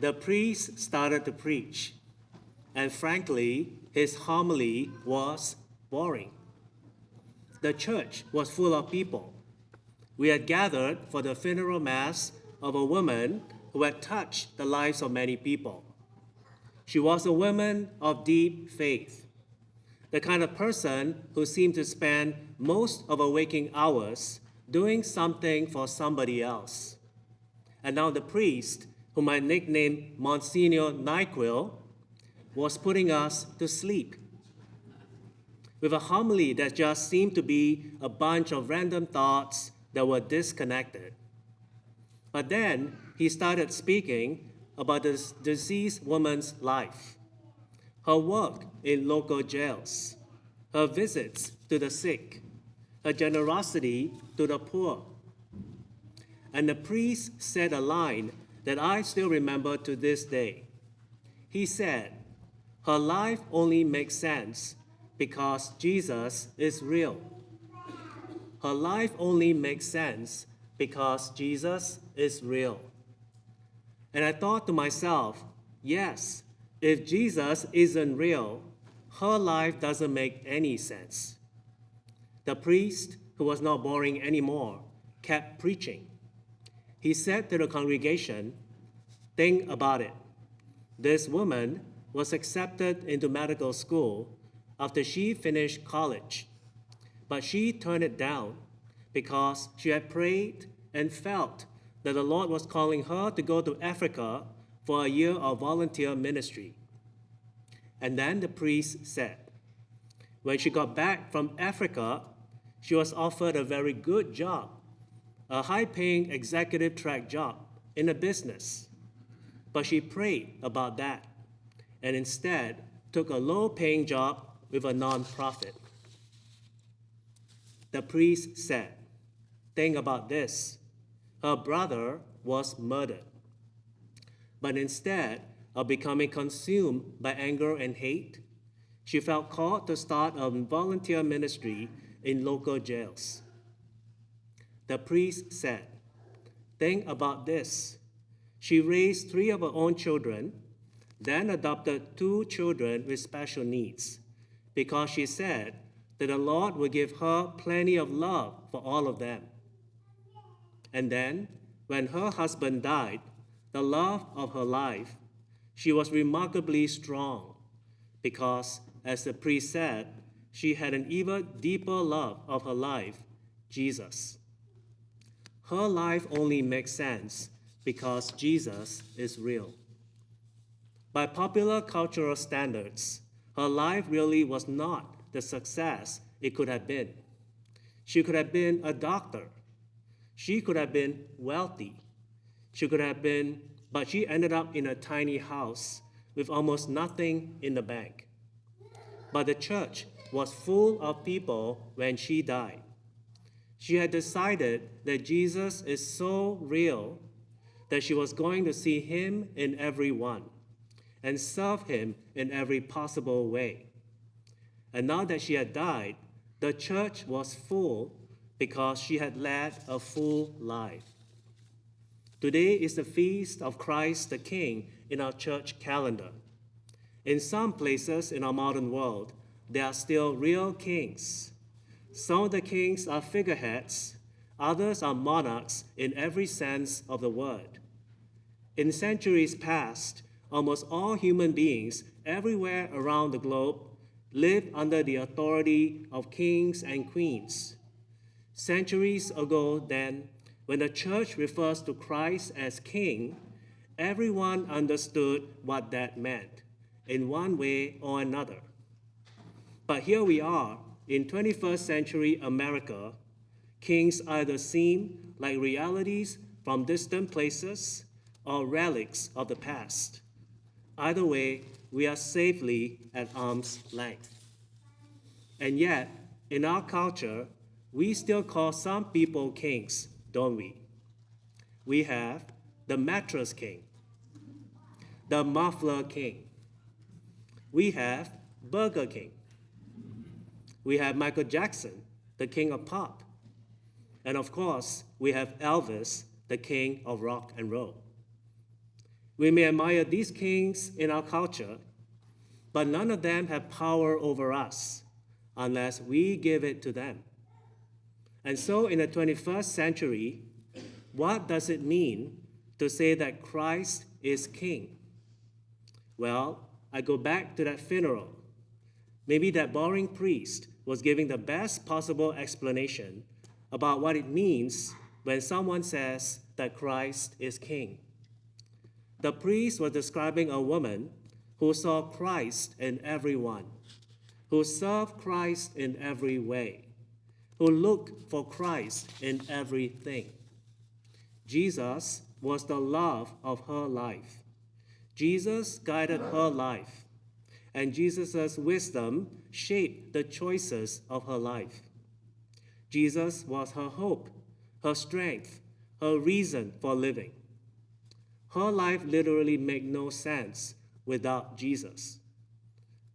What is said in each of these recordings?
The priest started to preach, and frankly, his homily was boring. The church was full of people. We had gathered for the funeral mass of a woman who had touched the lives of many people. She was a woman of deep faith, the kind of person who seemed to spend most of her waking hours doing something for somebody else. And now the priest, whom I nicknamed Monsignor NyQuil, was putting us to sleep with a homily that just seemed to be a bunch of random thoughts that were disconnected. But then he started speaking about this deceased woman's life, her work in local jails, her visits to the sick, her generosity to the poor. And the priest said a line that I still remember to this day. He said, "Her life only makes sense because Jesus is real." Her life only makes sense because Jesus is real. And I thought to myself, yes, if Jesus isn't real, her life doesn't make any sense. The priest, who was not boring anymore, kept preaching. He said to the congregation, "Think about it. This woman was accepted into medical school after she finished college, but she turned it down because she had prayed and felt that the Lord was calling her to go to Africa for a year of volunteer ministry." And then the priest said, when she got back from Africa, she was offered a very good job, a high-paying executive track job in a business. But she prayed about that and instead took a low-paying job with a nonprofit. The priest said, "Think about this. Her brother was murdered. But instead of becoming consumed by anger and hate, she felt called to start a volunteer ministry in local jails." The priest said, "Think about this. She raised 3 of her own children, then adopted 2 children with special needs, because she said that the Lord would give her plenty of love for all of them. And then, when her husband died, the love of her life, she was remarkably strong because, as the priest said, she had an even deeper love of her life, Jesus. Her life only makes sense because Jesus is real." By popular cultural standards, her life really was not the success it could have been. She could have been a doctor. She could have been wealthy. But she ended up in a tiny house with almost nothing in the bank. But the church was full of people when she died. She had decided that Jesus is so real that she was going to see him in everyone and serve him in every possible way. And now that she had died, the church was full because she had led a full life. Today is the feast of Christ the King in our church calendar. In some places in our modern world, there are still real kings. Some of the kings are figureheads, others are monarchs in every sense of the word. In centuries past, almost all human beings everywhere around the globe lived under the authority of kings and queens. Centuries ago then, when the church refers to Christ as king, everyone understood what that meant in one way or another. But here we are in 21st century America. Kings either seem like realities from distant places or relics of the past. Either way, we are safely at arm's length. And yet, in our culture, we still call some people kings, don't we? We have the mattress king, the muffler king. We have Burger King. We have Michael Jackson, the king of pop. And of course, we have Elvis, the king of rock and roll. We may admire these kings in our culture, but none of them have power over us unless we give it to them. And so in the 21st century, what does it mean to say that Christ is king? Well, I go back to that funeral. Maybe that boring priest was giving the best possible explanation about what it means when someone says that Christ is king. The priest was describing a woman who saw Christ in everyone, who served Christ in every way, who looked for Christ in everything. Jesus was the love of her life. Jesus guided her life, and Jesus' wisdom shaped the choices of her life. Jesus was her hope, her strength, her reason for living. Her life literally made no sense without Jesus.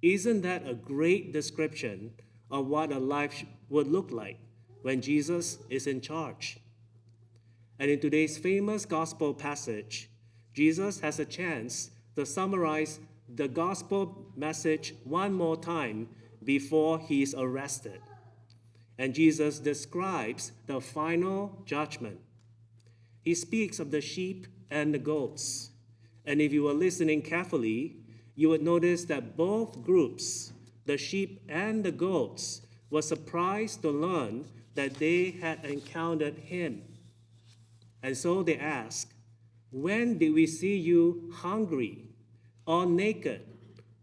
Isn't that a great description of what a life would look like when Jesus is in charge? And in today's famous gospel passage, Jesus has a chance to summarize the gospel message one more time before he is arrested. And Jesus describes the final judgment. He speaks of the sheep and the goats. And if you were listening carefully, you would notice that both groups, the sheep and the goats, were surprised to learn that they had encountered him. And so they ask, "When did we see you hungry, or naked,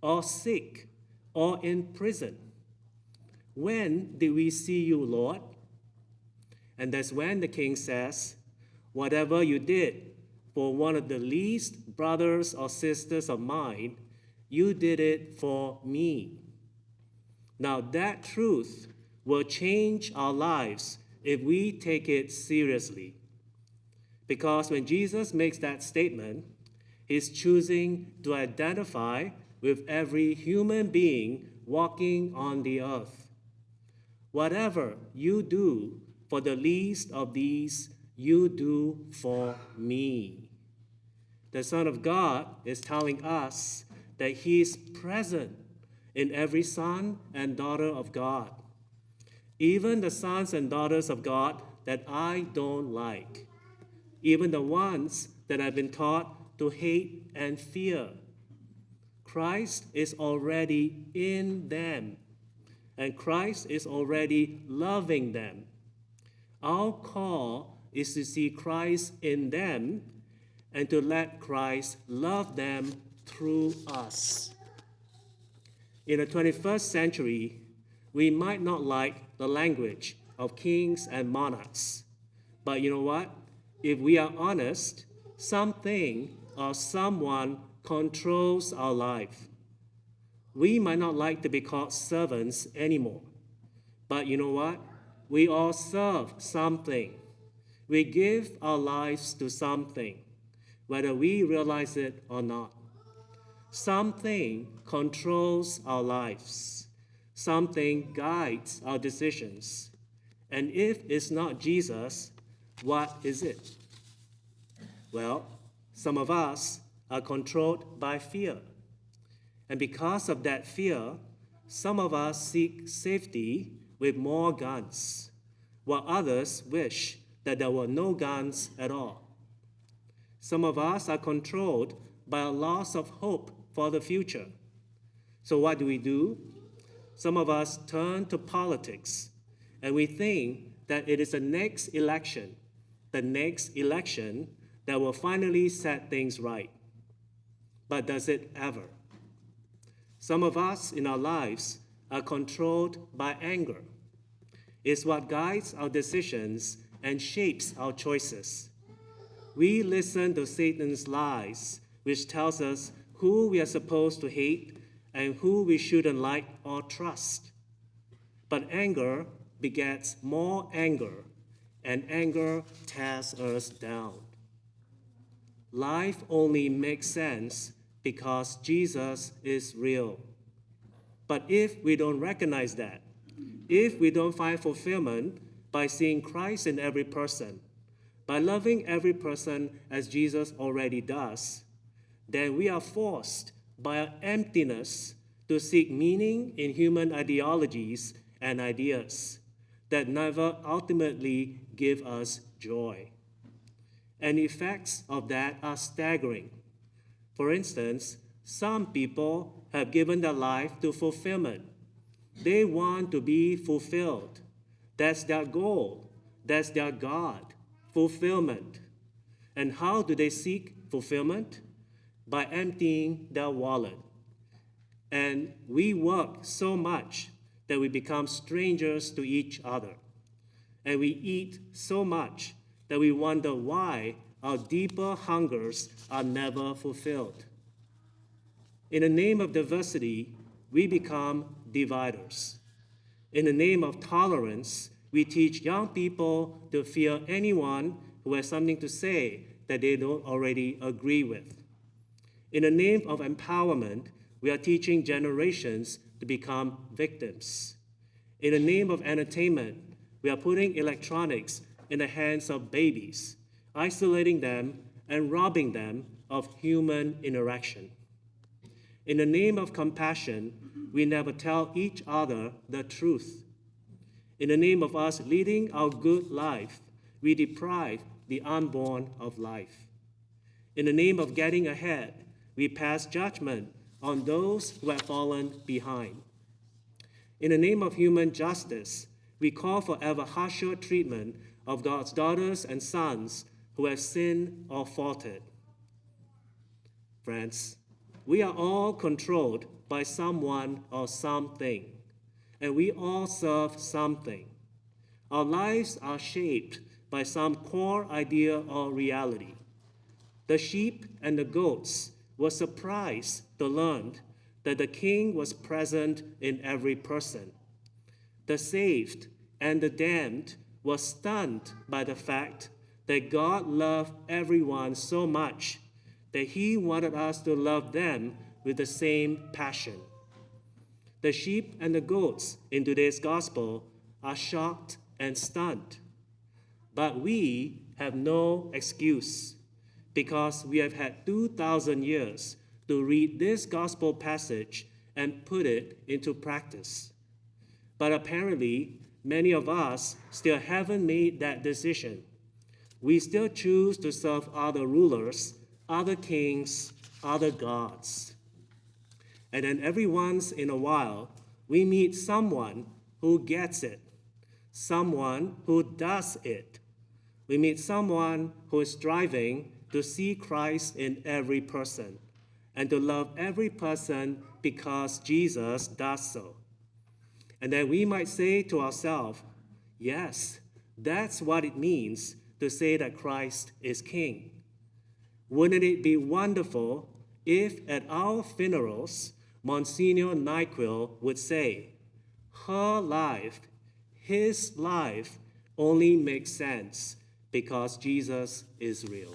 or sick, or in prison? When did we see you, Lord?" And that's when the king says, "Whatever you did for one of the least brothers or sisters of mine, you did it for me." Now that truth will change our lives if we take it seriously. Because when Jesus makes that statement, he's choosing to identify with every human being walking on the earth. Whatever you do for the least of these, you do for me. The Son of God is telling us that he is present in every son and daughter of God, even the sons and daughters of God that I don't like, even the ones that I've been taught to hate and fear. Christ is already in them, and Christ is already loving them. Our call is to see Christ in them and to let Christ love them through us. In the 21st century, we might not like the language of kings and monarchs, but you know what? If we are honest, something or someone controls our life. We might not like to be called servants anymore, but you know what? We all serve something. We give our lives to something, whether we realize it or not. Something controls our lives. Something guides our decisions. And if it's not Jesus, what is it? Well, some of us are controlled by fear. And because of that fear, some of us seek safety with more guns, while others wish that there were no guns at all. Some of us are controlled by a loss of hope for the future. So what do? Some of us turn to politics, and we think that it is the next election that will finally set things right. But does it ever? Some of us in our lives are controlled by anger. It's what guides our decisions and shapes our choices. We listen to Satan's lies, which tells us who we are supposed to hate and who we shouldn't like or trust. But anger begets more anger, and anger tears us down. Life only makes sense because Jesus is real. But if we don't recognize that, if we don't find fulfillment by seeing Christ in every person, by loving every person as Jesus already does, then we are forced by our emptiness to seek meaning in human ideologies and ideas that never ultimately give us joy. And the effects of that are staggering. For instance, some people have given their life to fulfillment. They want to be fulfilled. That's their goal. That's their God, fulfillment. And how do they seek fulfillment? By emptying their wallet. And we work so much that we become strangers to each other. And we eat so much that we wonder why our deeper hungers are never fulfilled. In the name of diversity, we become dividers. In the name of tolerance, we teach young people to fear anyone who has something to say that they don't already agree with. In the name of empowerment, we are teaching generations to become victims. In the name of entertainment, we are putting electronics in the hands of babies, isolating them and robbing them of human interaction. In the name of compassion, we never tell each other the truth. In the name of us leading our good life, we deprive the unborn of life. In the name of getting ahead, we pass judgment on those who have fallen behind. In the name of human justice, we call for ever harsher treatment of God's daughters and sons who have sinned or faltered. Friends, we are all controlled by someone or something, and we all serve something. Our lives are shaped by some core idea or reality. The sheep and the goats were surprised to learn that the King was present in every person. The saved and the damned were stunned by the fact that God loved everyone so much that he wanted us to love them with the same passion. The sheep and the goats in today's gospel are shocked and stunned. But we have no excuse because we have had 2,000 years to read this gospel passage and put it into practice. But apparently, many of us still haven't made that decision. We still choose to serve other rulers, other kings, other gods. And then every once in a while, we meet someone who gets it, someone who does it. We meet someone who is striving to see Christ in every person and to love every person because Jesus does so. And then we might say to ourselves, yes, that's what it means to say that Christ is King. Wouldn't it be wonderful if at our funerals, Monsignor Nyquil would say, her life, his life, only makes sense because Jesus is real.